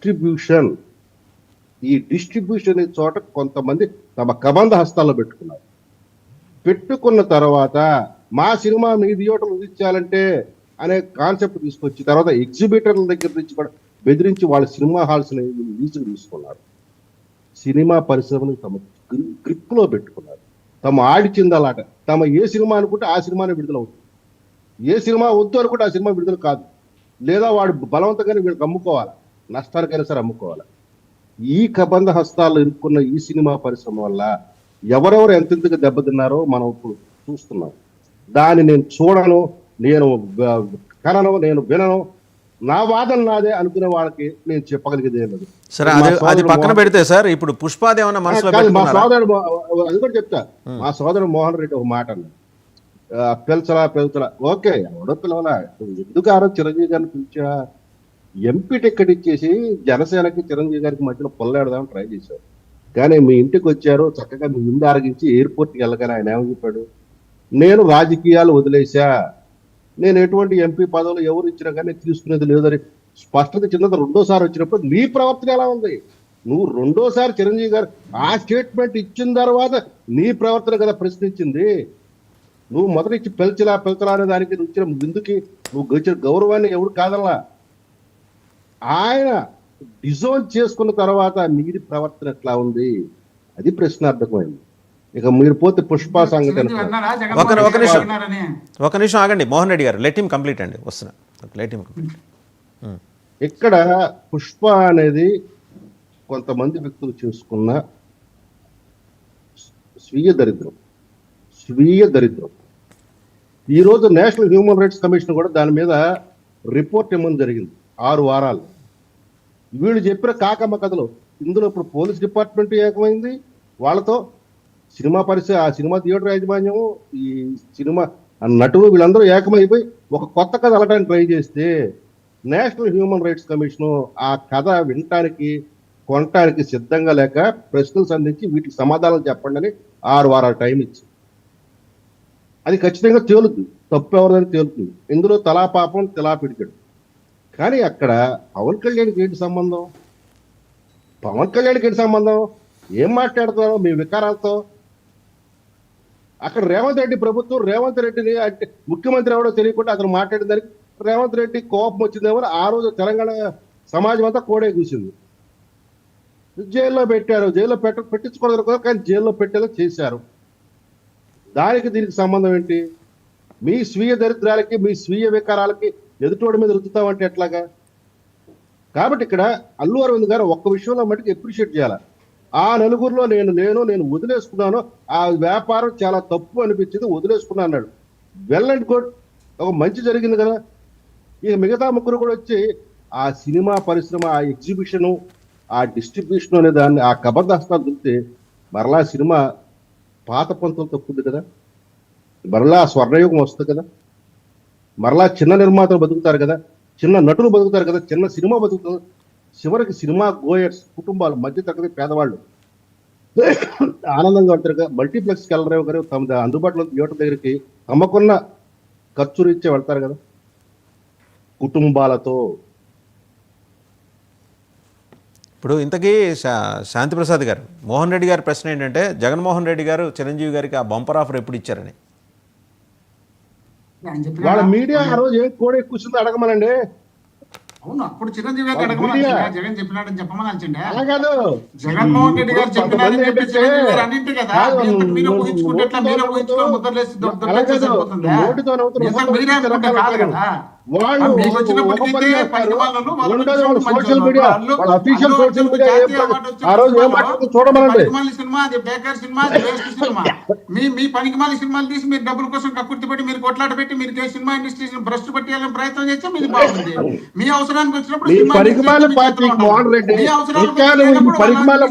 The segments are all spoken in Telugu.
డిస్ట్రిబ్యూషన్. ఈ డిస్ట్రిబ్యూషన్ చోట కొంతమంది తమ కబంధ హస్తాల్లో పెట్టుకున్న తర్వాత మా సినిమా మీ థియేటర్లు ఉదించాలంటే అనే కాన్సెప్ట్ తీసుకొచ్చి తర్వాత ఎగ్జిబిటర్ల దగ్గర నుంచి కూడా బెదిరించి వాళ్ళ సినిమా హాల్స్ లీజుకు తీసుకున్నారు. సినిమా పరిశ్రమను తమ గ్రిప్ లో పెట్టుకున్నారు. తమ ఆడిచిందలాట. తమ ఏ సినిమా అనుకుంటే ఆ సినిమానే విడుదల అవుతుంది. ఏ సినిమా వద్దు అనుకుంటే ఆ సినిమా విడుదల కాదు. లేదా వాడు బలవంతంగానే వీళ్ళకి అమ్ముకోవాలి, నష్టానికైనా సరే అమ్ముకోవాలి. ఈ కబంధ హస్తాలు ఇరుక్కున్న ఈ సినిమా పరిశ్రమ వల్ల ఎవరెవరు ఎంతెంతగా దెబ్బతిన్నారో మనం ఇప్పుడు చూస్తున్నాం. దాన్ని నేను చూడను, నేను కనను, నేను వినను, నా వాదన నాదే అనుకునే వాళ్ళకి నేను చెప్పగలిగేది ఏం లేదు. సరే, అది పక్కన పెడితే సార్, ఇప్పుడు పుష్పాది ఏమన్నా మనసులో మా సోదరుడు అది కూడా చెప్తా. మా సోదరుడు మోహన్ రెడ్డి ఒక మాట అన్నాడు, పెంచలా ఓకే, ఎవడో పిలవలా, ఎందుకు ఆ రోజు చిరంజీవి గారిని పిలిచా? ఎంపీ టికెట్ ఇచ్చేసి జనసేనకి చిరంజీవి గారికి మధ్యలో పొల్లాడదామని ట్రై చేశారు. కానీ మీ ఇంటికి వచ్చారు, చక్కగా మీ ముందు ఆరగించి ఎయిర్పోర్ట్కి వెళ్ళగానే ఆయన ఏమని చెప్పాడు, నేను రాజకీయాలు వదిలేశా, నేను ఎటువంటి ఎంపీ పదవులు ఎవరు ఇచ్చినా కానీ తీసుకునేది లేదని స్పష్టత చిన్నది. రెండోసారి వచ్చినప్పుడు నీ ప్రవర్తన ఎలా ఉంది? నువ్వు రెండోసారి చిరంజీవి గారు ఆ స్టేట్మెంట్ ఇచ్చిన తర్వాత నీ ప్రవర్తన కదా ప్రశ్నించింది. నువ్వు మొదటి ఇచ్చి పెంచలా అనే దానికి నువ్వు ఇచ్చిన ముందుకి నువ్వు ఇచ్చిన గౌరవాన్ని ఎవరు కాదల్లా. ఆయన డిజోన్ చేసుకున్న తర్వాత మీది ప్రవర్తన ఎట్లా ఉంది, అది ప్రశ్నార్థకమైంది. ఇక మీరు పోతే పుష్ప సంగతి ఒక నిమిషం ఆగండి మోహన్ రెడ్డి గారు, లెట్ హిమ్ కంప్లీట్ అండి, వస్తున్నా, లెట్ హిమ్ కంప్లీట్. ఇక్కడ పుష్ప అనేది కొంతమంది వ్యక్తులు చేసుకున్న స్వీయ దరిద్రం. ఈరోజు నేషనల్ హ్యూమన్ రైట్స్ కమిషన్ కూడా దాని మీద రిపోర్ట్ ఇవ్వడం జరిగింది 6 వారాలు. వీళ్ళు చెప్పిన కాకమ్మ కథలు ఇందులో ఇప్పుడు పోలీస్ డిపార్ట్మెంట్ ఏకమైంది వాళ్ళతో, సినిమా పరిస్థితి, ఆ సినిమా థియేటర్ యాజమాన్యం, ఈ సినిమా నటులు వీళ్ళందరూ ఏకమైపోయి ఒక కొత్త కథ అలటానికి ట్రై చేస్తే నేషనల్ హ్యూమన్ రైట్స్ కమిషన్ ఆ కథ వినటానికి కొనటానికి సిద్ధంగా లేక ప్రశ్నలు సంధించి వీటికి సమాధానం చెప్పండి అని 6 వారాల టైం ఇచ్చి, అది ఖచ్చితంగా తేలుతుంది, తప్పు ఎవరిదని తేలుతుంది. ఇందులో తలా పాపం తెలా పిడికాడు. కానీ అక్కడ పవన్ కళ్యాణ్కి ఏంటి సంబంధం? ఏం మాట్లాడుతున్నారో మీ వికారాలతో? అక్కడ రేవంత్ రెడ్డి ప్రభుత్వం రేవంత్ రెడ్డిని అంటే ముఖ్యమంత్రి ఎవడో తెలియకుండా అతను మాట్లాడిన దానికి రేవంత్ రెడ్డి కోపం వచ్చిందేమో ఆ రోజు తెలంగాణ సమాజం అంతా కోడే కూసింది. జైల్లో పెట్టారు, జైల్లో పెట్టించుకోవడం కదా, కానీ జైల్లో పెట్టేలా చేశారు. దానికి దీనికి సంబంధం ఏంటి? మీ స్వీయ దరిద్రాలకి మీ స్వీయ వికారాలకి ఎదుటోడి మీద రుద్దుతామంటే ఎట్లాగా? కాబట్టి ఇక్కడ అల్లు అరవింద్ గారు ఒక్క విషయంలో మటుకు అప్రిషియేట్ చేయాలి. ఆ నలుగురిలో నేను వదిలేసుకున్నాను, ఆ వ్యాపారం చాలా తప్పు అనిపించింది, వదిలేసుకున్నా అన్నాడు. వెల్ అండ్ గుడ్, ఒక మంచి జరిగింది కదా. ఇక మిగతా ముగ్గురు కూడా వచ్చి ఆ సినిమా పరిశ్రమ, ఆ ఎగ్జిబిషను, ఆ డిస్ట్రిబ్యూషన్ అనే దాన్ని ఆ కబర్దాస్తాలు చూస్తే మరలా సినిమా పాత పంతులు తప్పుద్ది కదా, మరలా స్వర్ణయుగం వస్తుంది కదా, మరలా చిన్న నిర్మాతలు బతుకుతారు కదా, చిన్న నటులు బతుకుతారు కదా, చిన్న సినిమా బతుకుతుంది. చివరికి సినిమా గోయర్స్ కుటుంబాలు, మధ్య తరగతి పేదవాళ్ళు ఆనందంగా ఉంటారు కదా. మల్టీప్లెక్స్కి వెళ్ళరేమో గారు తమ అందుబాటులో థియేటర్ దగ్గరికి తమకున్న ఖర్చు రీత్యా వెళ్తారు కదా కుటుంబాలతో. ఇప్పుడు ఇంతకీ శాంతిప్రసాద్ గారు, మోహన్ రెడ్డి గారి ప్రశ్న ఏంటంటే, జగన్మోహన్ రెడ్డి గారు చిరంజీవి గారికి ఆ బంపర్ ఆఫర్ ఎప్పుడు ఇచ్చారని. వాళ్ళ మీడియా ఆ రోజు ఏం కోడే కూర్చుందో అడగమనండి. అవును, అప్పుడు చిరంజీవి గారు అడగమని జగన్ చెప్పినాడని చెప్పమని అంచండి. అలా కాదు, జగన్మోహన్ రెడ్డి గారు చెప్పినారని చెప్పి చిరంజీవి గారు అన్నింటి కదా, మీరు ఊహించుకుంటే ఎట్లా, మీరు ఊహించుకొని ముద్రలేసి సరిపోతుందా? మీరే అనుకుంటే కాదు కదా. వాళ్ళు social media official social media ఆ రోజు ఏం మాట్లాడుతూ చూడమనండి. మీ పనికిమాలి సినిమాలు తీసి మీరు డబ్బుల కోసం కక్కుర్తి పెట్టి మీరు కొట్లాట పెట్టి మీరు సినిమా ఇండస్ట్రీ భ్రష్టు పట్టేయాలని ప్రయత్నం చేస్తే మీది బాగుంది. మీ అవసరానికి వచ్చినప్పుడు పరికమాల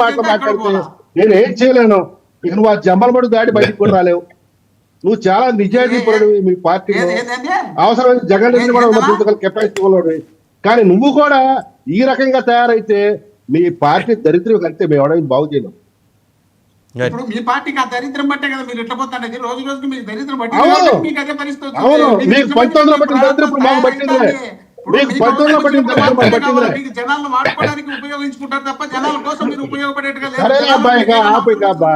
మాట మాట్లాడితే నేను ఏం చేయలేను. ఇక నువ్వు ఆ జంబలబడి దాడి బయటకు కూడా రాలేవు. నువ్వు చాలా నిజాయితీ పరుడు, మీ పార్టీలో అవసరమైన జగన్ రెడ్డి కూడా మద్దతు కెపాసిటీ ఉన్నవాడు. కానీ నువ్వు కూడా ఈ రకంగా తయారైతే మీ పార్టీ దరిద్రం అంతే, మేము ఎవడైనా బాగు చేయలేం. ఇప్పుడు మీ పార్టీకి ఆ దరిద్రం బట్టే కదా మీరు ఎట్లా పోతాండి, రోజు రోజుకి మీకు దరిద్రం బట్టి మీకు అదే పరిస్థితి. అవును, మీకు 19 బట్టి దరిద్రం ఇప్పుడు మాకు పట్టింది. ఇప్పుడు మీకు మీకు పంతొమ్మిదిలో అవసరం పట్టింది వచ్చినప్పుడు మాత్రమే మాత్రమే కావాలి. పట్టిందిలే. మీకు జనాలను వాడుకోవడానికి ఉపయోగించుకుంటారు తప్ప జనాల కోసం మీరు ఉపయోగపడేట్టుగా లేదు. సరే జనాలు అబ్బాయి మీకు ఆపు ఇక అబ్బా.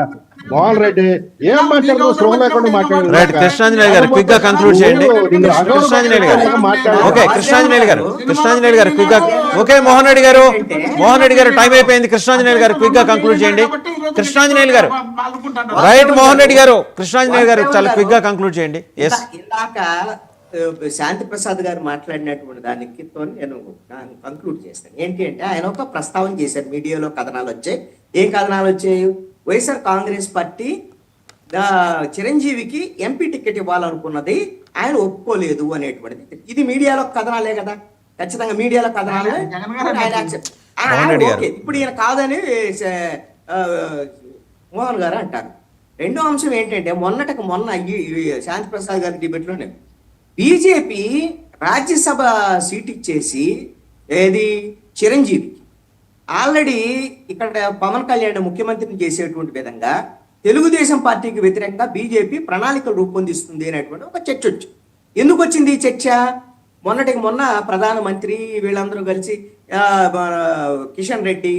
మోహన్ రెడ్డి ఏం మాట్లాడుతున్నావు? స్పృహ లేకుండా మాట్లాడు. రైట్, కృష్ణాంజనేయులు గారు క్విక్ గా కంక్లూడ్ చేయండి. కృష్ణాంజనేయులు గారు ఓకే, కృష్ణాంజనేయులు గారు క్విక్ గా ఓకే. మోహన్ రెడ్డి గారు టైం అయిపోయింది. కృష్ణాంజనేయులు గారు క్విక్ గా కంక్లూడ్ చేయండి. కృష్ణాంజనేయులు గారు రైట్, మోహన్ రెడ్డి గారు కృష్ణాంజనేయులు గారు చాలా క్విక్ గా కంక్లూడ్ చేయండి. ఎస్, ఇందాక శాంతి ప్రసాద్ గారు మాట్లాడినటువంటి దానికి నేను కంక్లూడ్ చేస్తాను. ఏంటి అంటే ఆయన ఒక ప్రస్తావన చేశారు, మీడియాలో కథనాలు వచ్చాయి. ఏం కథనాలు వచ్చాయి? వైఎస్ఆర్ కాంగ్రెస్ పార్టీ చిరంజీవికి ఎంపీ టికెట్ ఇవ్వాలనుకున్నది ఆయన ఒప్పుకోలేదు అనేటువంటిది. ఇది మీడియాలో కథనాలే కదా, ఖచ్చితంగా మీడియాలో కథనాలే. ఓకే, ఇప్పుడు ఈయన కాదని మోహన్ గారు అంటారు. రెండో అంశం ఏంటంటే మొన్న శాంతి ప్రసాద్ గారి డిబేట్లోనే బీజేపీ రాజ్యసభ సీట్ ఇచ్చేసి ఏది చిరంజీవికి ఆల్రెడీ ఇక్కడ పవన్ కళ్యాణ్ ముఖ్యమంత్రిని చేసేటువంటి విధంగా తెలుగుదేశం పార్టీకి వ్యతిరేకంగా బీజేపీ ప్రణాళికలు రూపొందిస్తుంది అనేటువంటి ఒక చర్చ వచ్చింది. ఎందుకు వచ్చింది ఈ చర్చ? మొన్న ప్రధానమంత్రి వీళ్ళందరూ కలిసి కిషన్ రెడ్డి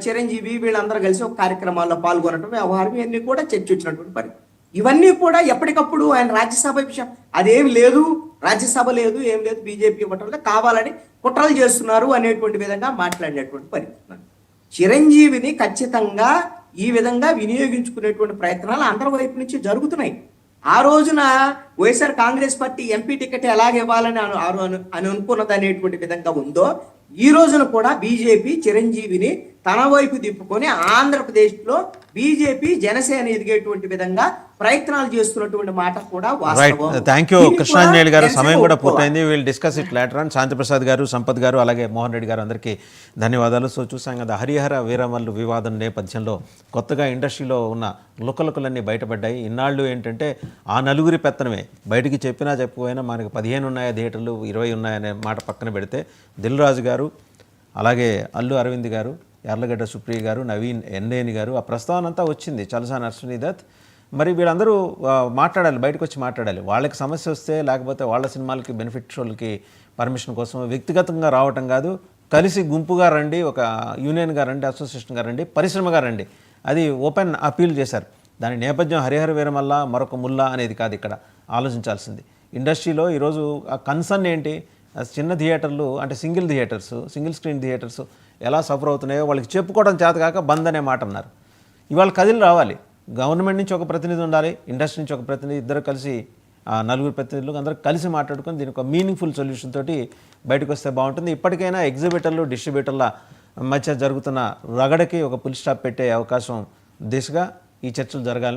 చిరంజీవి వీళ్ళందరూ కలిసి ఒక కార్యక్రమాల్లో పాల్గొనడం వ్యవహారం ఇవన్నీ కూడా చర్చ వచ్చినటువంటి పరిస్థితి. ఇవన్నీ కూడా ఎప్పటికప్పుడు ఆయన రాజ్యసభ విషయం అదేమి లేదు, రాజ్యసభ లేదు, ఏం లేదు, బీజేపీ ఇవ్వటంలో కావాలని కుట్రలు చేస్తున్నారు అనేటువంటి విధంగా మాట్లాడినటువంటి పరిస్థితి. చిరంజీవిని ఖచ్చితంగా ఈ విధంగా వినియోగించుకునేటువంటి ప్రయత్నాలు అందరి వైపు నుంచి జరుగుతున్నాయి. ఆ రోజున YSR Congress party MP ticket ఎలాగ ఇవ్వాలని అనుకున్నది అనేటువంటి విధంగా ఉందో, ఈ రోజున కూడా బీజేపీ చిరంజీవిని తన వైపు తిప్పుకొని ఆంధ్రప్రదేశ్లో బీజేపీ జనసేన ఎదిగేటువంటి విధంగా ప్రయత్నాలు చేస్తున్నటువంటి మాట కూడా వాస్తవం. థ్యాంక్ యూ కృష్ణాంజనేయులు గారు. సమయం కూడా పూర్తయింది. We'll discuss it later on. Shanti Prasad గారు, సంపత్ గారు, అలాగే మోహన్ రెడ్డి గారు అందరికీ ధన్యవాదాలు. సో చూసాం కదా, హరిహర వీరమల్లు వివాదం నేపథ్యంలో కొత్తగా ఇండస్ట్రీలో ఉన్న లుకలుకలన్నీ బయటపడ్డాయి. ఇన్నాళ్ళు ఏంటంటే ఆ నలుగురి పెత్తనమే, బయటికి చెప్పినా చెప్పకపోయినా మనకి 15 ఉన్నాయా థియేటర్లు, 20 ఉన్నాయనే మాట పక్కన పెడితే దిల్ రాజు గారు, అలాగే అల్లు అరవింద్ గారు, యార్లగడ్డ సుప్రియ గారు, నవీన్ ఎన్నేని గారు, ఆ ప్రస్తావన అంతా వచ్చింది. చలసాని అశ్విని దత్, మరి వీళ్ళందరూ మాట్లాడాలి, బయటకు వచ్చి మాట్లాడాలి. వాళ్ళకి సమస్య వస్తే లేకపోతే వాళ్ళ సినిమాలకి బెనిఫిట్ షోలకి పర్మిషన్ కోసం వ్యక్తిగతంగా రావటం కాదు, కలిసి గుంపుగా రండి, ఒక యూనియన్గా రండి, అసోసియేషన్గా రండి, పరిశ్రమగా రండి, అది ఓపెన్ అపీల్ చేశారు. దాని నేపథ్యం హరిహర వీరమల్ల మరొక ముల్లా అనేది కాదు ఇక్కడ ఆలోచించాల్సింది. ఇండస్ట్రీలో ఈరోజు ఆ కన్సర్న్ ఏంటి? చిన్న థియేటర్లు అంటే సింగిల్ స్క్రీన్ థియేటర్స్ ఎలా సఫర్ అవుతున్నాయో వాళ్ళకి చెప్పుకోవడం చేత కాక బంద్ అనే మాట అన్నారు. ఇవాళ కదిలి రావాలి. గవర్నమెంట్ నుంచి ఒక ప్రతినిధి ఉండాలి, ఇండస్ట్రీ నుంచి ఒక ప్రతినిధి, ఇద్దరు కలిసి నలుగురు ప్రతినిధులు అందరూ కలిసి మాట్లాడుకొని దీనికి ఒక మీనింగ్ఫుల్ సొల్యూషన్ తోటి బయటకు వస్తే బాగుంటుంది. ఇప్పటికైనా ఎగ్జిబిటర్లు, డిస్ట్రిబ్యూటర్ల మధ్య జరుగుతున్న రగడకి ఒక ఫుల్ స్టాప్ పెట్టే అవకాశం దిశగా ఈ చర్చలు జరగాలని